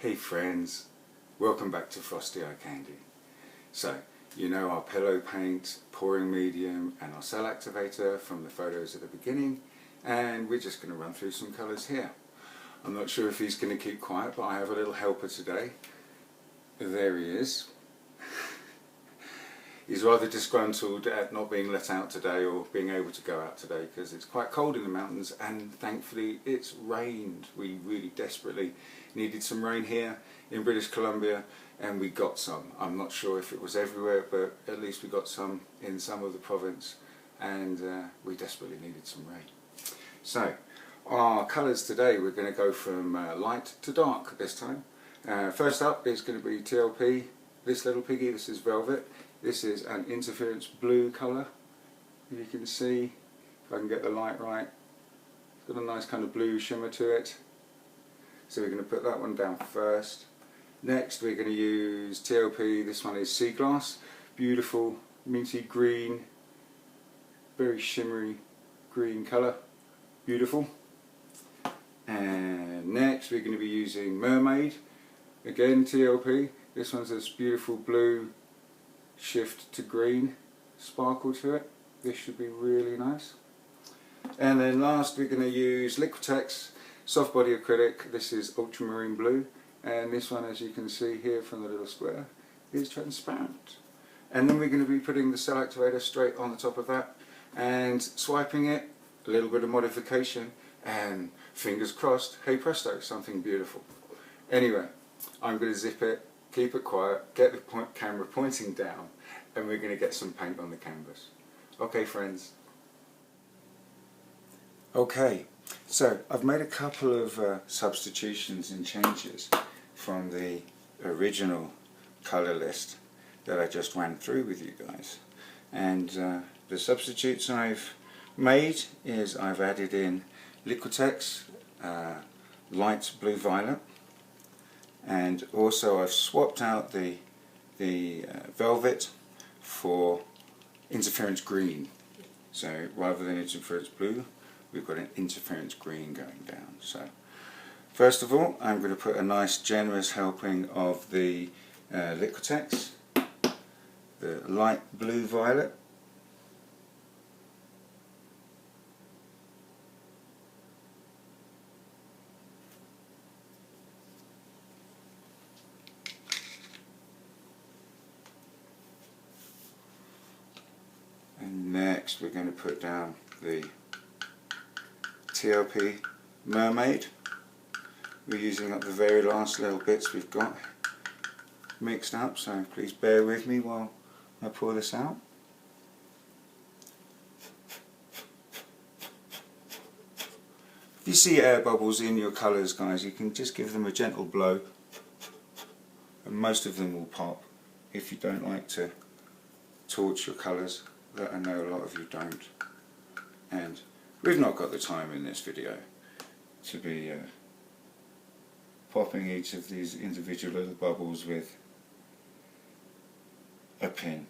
Hey friends, welcome back to Frosty Eye Candy. So, you know our pillow paint, pouring medium and our cell activator from the photos at the beginning, and we're just going to run through some colours here. I'm not sure if he's going to keep quiet, but I have a little helper today. There he is. He's rather disgruntled at not being let out today or being able to go out today because it's quite cold in the mountains, and thankfully it's rained. We really desperately needed some rain here in British Columbia, and we got some. I'm not sure if it was everywhere, but at least we got some in some of the province, and we desperately needed some rain. So our colours today, we're going to go from light to dark this time. First up is going to be TLP, this little piggy. This is Velvet. This is an interference blue colour. You can see, if I can get the light right, it's got a nice kind of blue shimmer to it. So we're going to put that one down first. Next we're going to use TLP, this one is Sea Glass. Beautiful minty green, very shimmery green colour. Beautiful. And next we're going to be using Mermaid. Again TLP. This one's this beautiful blue shift to green sparkle to it. This should be really nice. And then last we're going to use Liquitex soft body acrylic. This is ultramarine blue, and this one, as you can see here from the little square, is transparent. And then we're going to be putting the cell activator straight on the top of that and swiping it, a little bit of modification, and fingers crossed, hey presto, something beautiful. Anyway, I'm going to zip it, keep it quiet, get the camera pointing down, and we're going to get some paint on the canvas. Okay friends. Okay, so I've made a couple of substitutions and changes from the original colour list that I just ran through with you guys. And the substitutes I've made is I've added in Liquitex light blue violet, and also I've swapped out the Velvet for interference green. So rather than interference blue, we've got an interference green going down. So first of all, I'm going to put a nice generous helping of the Liquitex, the light blue violet. And next we're going to put down the TLP Mermaid. We're using up the very last little bits we've got mixed up, so please bear with me while I pour this out. If you see air bubbles in your colours, guys, you can just give them a gentle blow and most of them will pop if you don't like to torch your colours, that I know a lot of you don't. And we've not got the time in this video to be popping each of these individual little bubbles with a pin.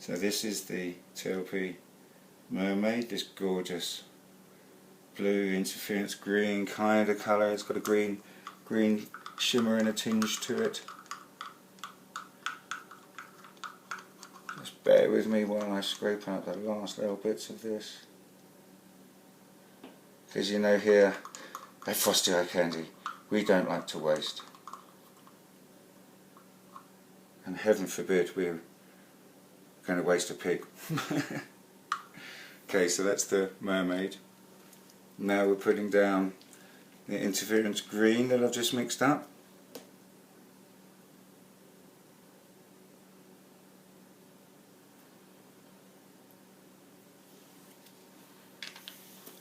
So this is the TLP Mermaid, this gorgeous blue interference green kind of colour. It's got a green shimmer and a tinge to it. Just bear with me while I scrape out the last little bits of this. Because you know here at Frosty Eye Candy, we don't like to waste. And heaven forbid we're going to waste a pig. Okay, so that's the Mermaid. Now we're putting down the interference green that I've just mixed up.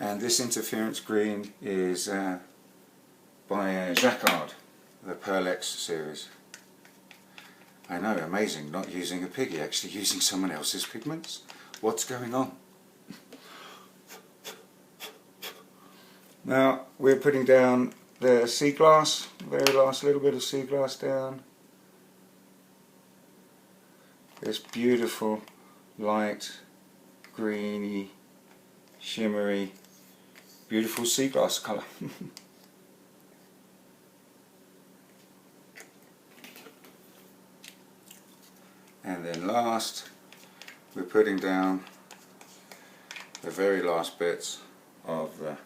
And this interference green is by Jacquard, the Pearl X series. I know, amazing, not using a piggy, actually using someone else's pigments. What's going on? Now we're putting down the Sea Glass, very last little bit of Sea Glass down. This beautiful light, greeny, shimmery, beautiful sea glass colour. And then last, we're putting down the very last bits of the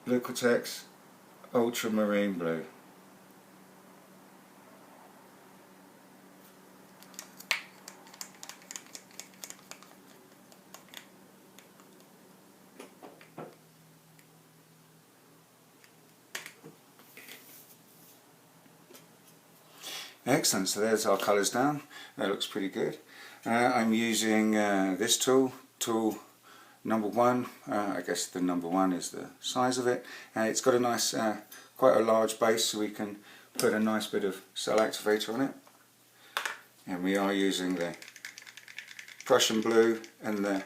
Liquitex Ultramarine Blue. Excellent, so there's our colours down. That looks pretty good. I'm using this tool number 1. I guess the number 1 is the size of it. It's got a nice, quite a large base, so we can put a nice bit of cell activator on it. And we are using the Prussian blue and the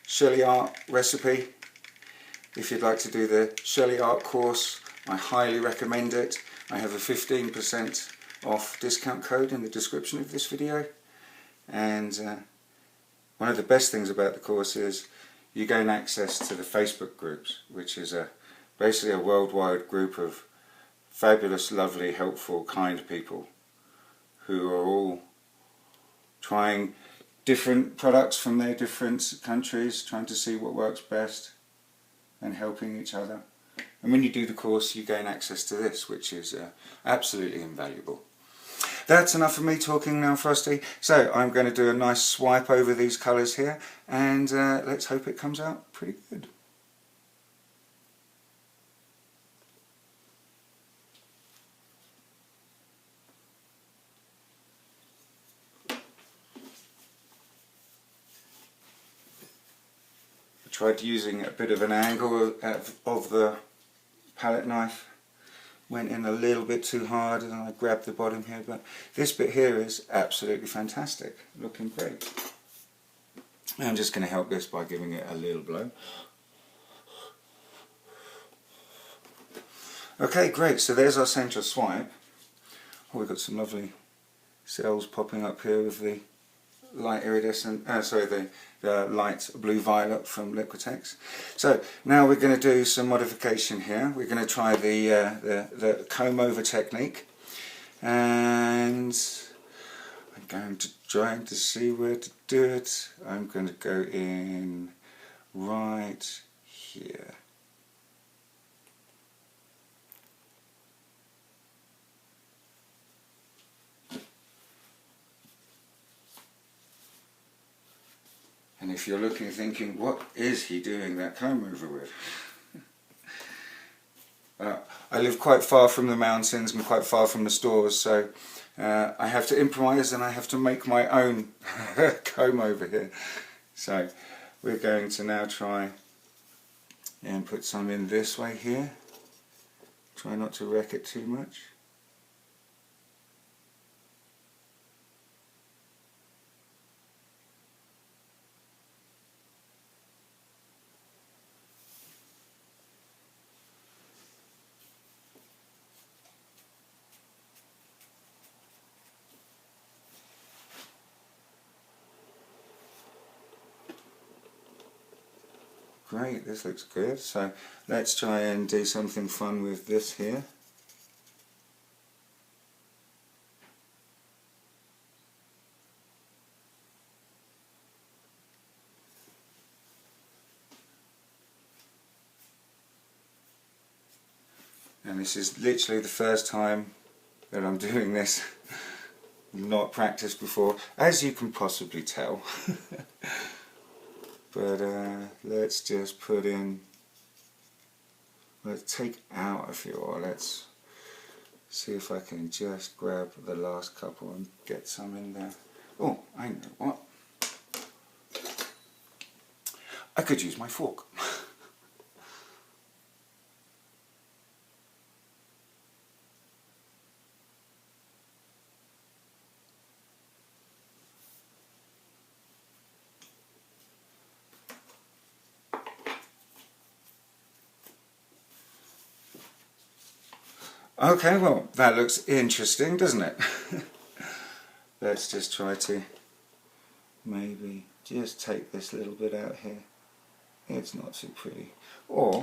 Shelley Art recipe. If you'd like to do the Shelley Art course, I highly recommend it. I have a 15% off discount code in the description of this video, and one of the best things about the course is you gain access to the Facebook groups, which is basically a worldwide group of fabulous, lovely, helpful, kind people who are all trying different products from their different countries, trying to see what works best and helping each other. And when you do the course, you gain access to this, which is absolutely invaluable. That's enough of me talking now, Frosty. So I'm going to do a nice swipe over these colours here, and let's hope it comes out pretty good. I tried using a bit of an angle of the palette knife. Went in a little bit too hard and I grabbed the bottom here, but this bit here is absolutely fantastic, looking great. I'm just going to help this by giving it a little blow. Okay, great, so there's our centre swipe. Oh, we've got some lovely cells popping up here with the light iridescent, the light blue-violet from Liquitex. So now we're going to do some modification here. We're going to try the comb-over technique, and I'm going to try to see where to do it. I'm going to go in right here. And if you're looking thinking, what is he doing that comb over with? I live quite far from the mountains and quite far from the stores, so I have to improvise and I have to make my own comb over here. So we're going to now try and put some in this way here. Try not to wreck it too much. Great, this looks good. So let's try and do something fun with this here. And this is literally the first time that I'm doing this. Not practiced before, as you can possibly tell. But let's just put in, let's take out a few, or let's see if I can just grab the last couple and get some in there. Oh, I know what. I could use my fork. Okay, well, that looks interesting, doesn't it? Let's just try to maybe just take this little bit out here. It's not too pretty. Or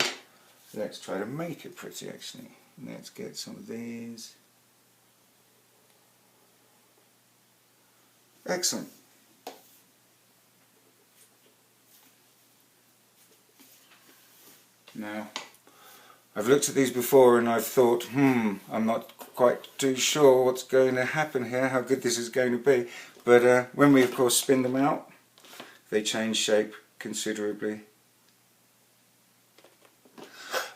let's try to make it pretty, actually. Let's get some of these. Excellent. Now, I've looked at these before and I've thought, I'm not quite too sure what's going to happen here, how good this is going to be. But when we of course spin them out, they change shape considerably.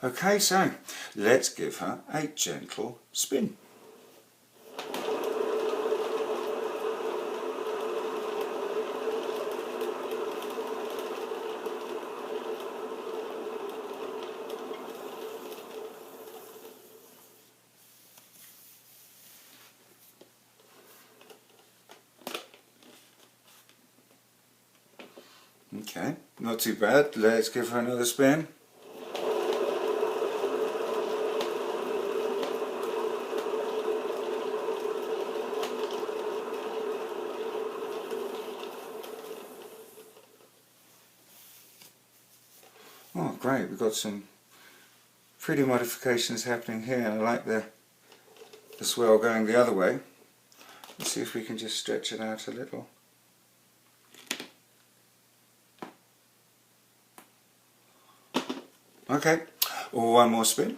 Okay, so let's give her a gentle spin. Okay, not too bad. Let's give her another spin. Oh great, we've got some pretty modifications happening here. I like the swirl going the other way. Let's see if we can just stretch it out a little. Okay, one more spin.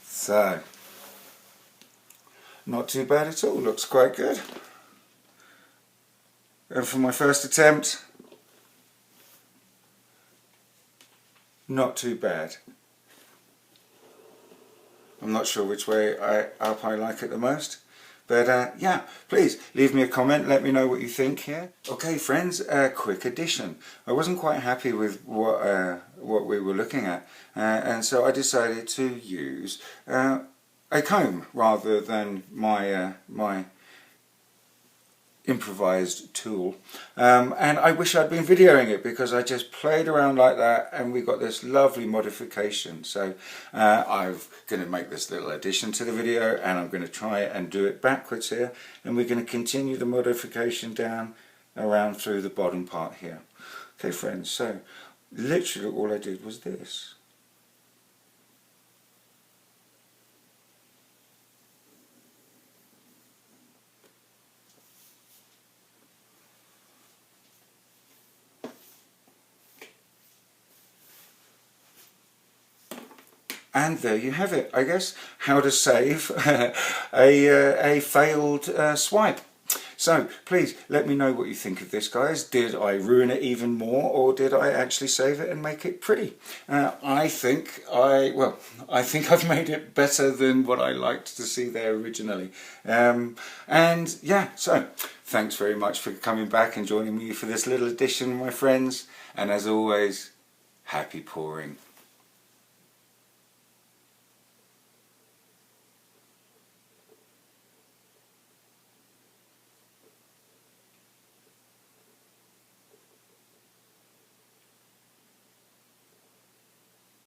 So, not too bad at all, looks quite good. And for my first attempt, not too bad. I'm not sure which way up I like it the most. But yeah, please leave me a comment, let me know what you think here. Okay friends, a quick addition. I wasn't quite happy with what we were looking at, and so I decided to use a comb rather than my improvised tool, and I wish I'd been videoing it because I just played around like that and we got this lovely modification. So I'm going to make this little addition to the video and I'm going to try and do it backwards here, and we're going to continue the modification down around through the bottom part here. Okay friends, so literally all I did was this. And there you have it, I guess, how to save a failed swipe. So please let me know what you think of this, guys. Did I ruin it even more, or did I actually save it and make it pretty? I think I've made it better than what I liked to see there originally. And yeah, so thanks very much for coming back and joining me for this little edition, my friends. And as always, happy pouring.